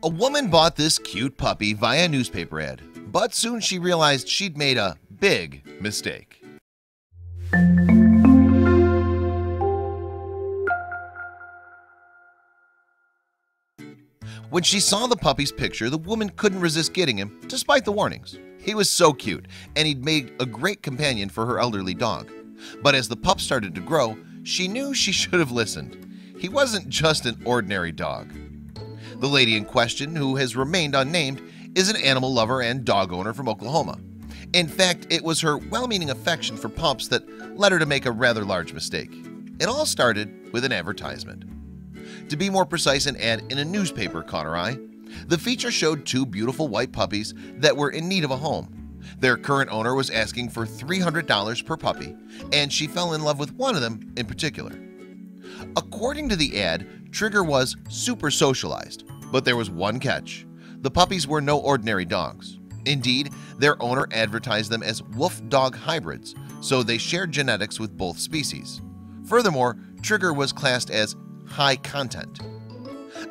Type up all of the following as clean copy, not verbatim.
A woman bought this cute puppy via a newspaper ad, but soon she realized she'd made a big mistake. When she saw the puppy's picture, the woman couldn't resist getting him, despite the warnings. He was so cute, and he'd made a great companion for her elderly dog. But as the pup started to grow, she knew she should have listened. He wasn't just an ordinary dog. The lady in question, who has remained unnamed, is an animal lover and dog owner from Oklahoma. In fact, it was her well-meaning affection for pups that led her to make a rather large mistake. It all started with an advertisement. To be more precise, an ad in a newspaper caught her eye. The feature showed two beautiful white puppies that were in need of a home. Their current owner was asking for $300 per puppy, and she fell in love with one of them in particular. According to the ad, Trigger was super socialized, but there was one catch. The puppies were no ordinary dogs. Indeed, their owner advertised them as wolf-dog hybrids, so they shared genetics with both species. Furthermore, Trigger was classed as high content.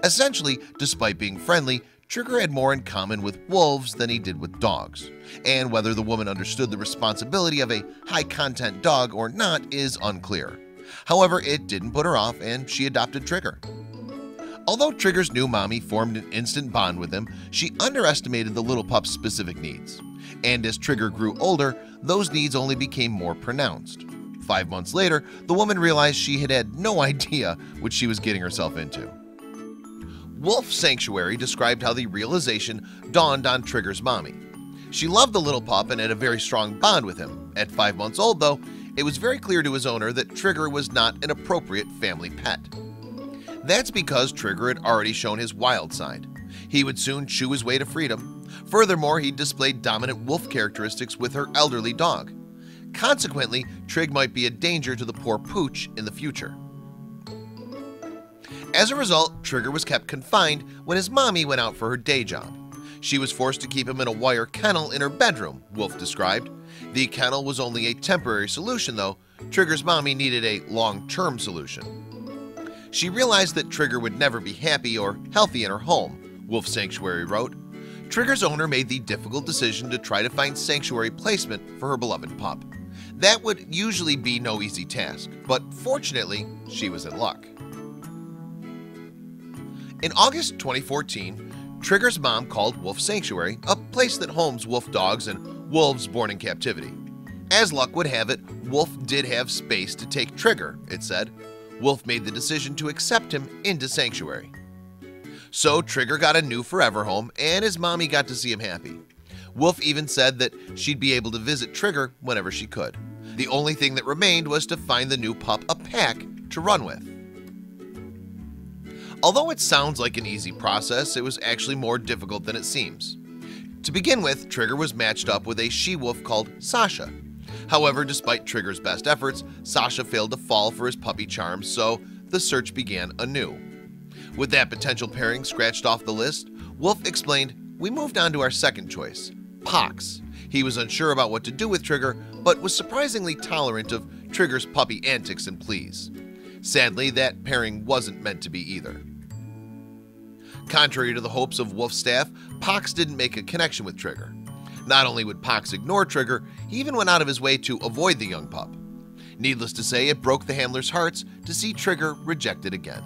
Essentially, despite being friendly, Trigger had more in common with wolves than he did with dogs, and whether the woman understood the responsibility of a high-content dog or not is unclear. However, it didn't put her off, and she adopted Trigger. Although Trigger's new mommy formed an instant bond with him, she underestimated the little pup's specific needs. And as Trigger grew older, those needs only became more pronounced. 5 months later, the woman realized she had no idea what she was getting herself into. Wolf Sanctuary described how the realization dawned on Trigger's mommy. She loved the little pup and had a very strong bond with him. At 5 months old, though, it was very clear to his owner that Trigger was not an appropriate family pet. That's because Trigger had already shown his wild side. He would soon chew his way to freedom. Furthermore, he displayed dominant wolf characteristics with her elderly dog. Consequently, Trig might be a danger to the poor pooch in the future. As a result, Trigger was kept confined when his mommy went out for her day job. She was forced to keep him in a wire kennel in her bedroom, Wolf described. The kennel was only a temporary solution, though. Trigger's mommy needed a long-term solution. She realized that Trigger would never be happy or healthy in her home, Wolf Sanctuary wrote. Trigger's owner made the difficult decision to try to find sanctuary placement for her beloved pup. That would usually be no easy task, but fortunately, she was in luck. In August 2014, Trigger's mom called Wolf Sanctuary, a place that homes wolf dogs and wolves born in captivity. As luck would have it, Wolf did have space to take Trigger, it said. Wolf made the decision to accept him into Sanctuary. So Trigger got a new forever home, and his mommy got to see him happy. Wolf even said that she'd be able to visit Trigger whenever she could. The only thing that remained was to find the new pup a pack to run with. Although it sounds like an easy process, it was actually more difficult than it seems. To begin with, Trigger was matched up with a she-wolf called Sasha. However, despite Trigger's best efforts, Sasha failed to fall for his puppy charms, so the search began anew. With that potential pairing scratched off the list, Wolf explained, "We moved on to our second choice, Pox." He was unsure about what to do with Trigger, but was surprisingly tolerant of Trigger's puppy antics and pleas. Sadly, that pairing wasn't meant to be either. Contrary to the hopes of Wolf's staff, Pox didn't make a connection with Trigger. Not only would Pox ignore Trigger, he even went out of his way to avoid the young pup. Needless to say, it broke the handlers' hearts to see Trigger rejected again.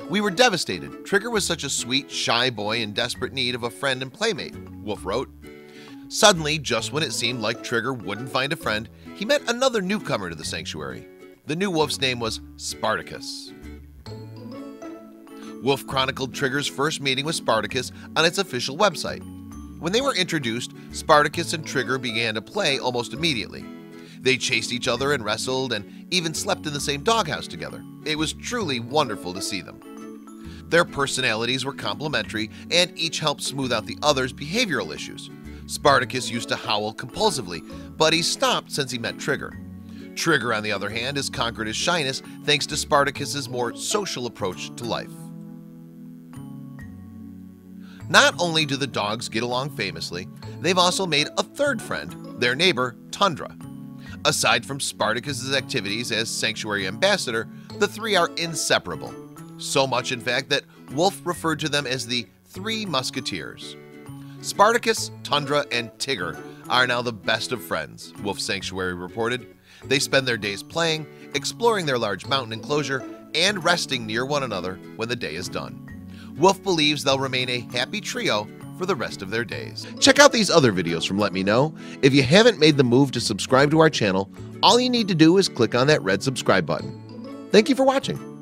"We were devastated. Trigger was such a sweet, shy boy in desperate need of a friend and playmate," Wolf wrote. Suddenly, just when it seemed like Trigger wouldn't find a friend, he met another newcomer to the sanctuary. The new wolf's name was Spartacus. Wolf chronicled Trigger's first meeting with Spartacus on its official website. When they were introduced, Spartacus and Trigger began to play almost immediately. They chased each other and wrestled and even slept in the same doghouse together. It was truly wonderful to see them. Their personalities were complementary and each helped smooth out the other's behavioral issues. Spartacus used to howl compulsively, but he stopped since he met Trigger. Trigger, on the other hand, has conquered his shyness thanks to Spartacus's more social approach to life. Not only do the dogs get along famously, they've also made a third friend, their neighbor, Tundra. Aside from Spartacus's activities as Sanctuary Ambassador, the three are inseparable. So much, in fact, that Wolf referred to them as the Three Musketeers. Spartacus, Tundra, and Tigger are now the best of friends, Wolf Sanctuary reported. They spend their days playing, exploring their large mountain enclosure, and resting near one another when the day is done. Wolf believes they'll remain a happy trio for the rest of their days. Check out these other videos from Let Me Know. If you haven't made the move to subscribe to our channel, all you need to do is click on that red subscribe button. Thank you for watching.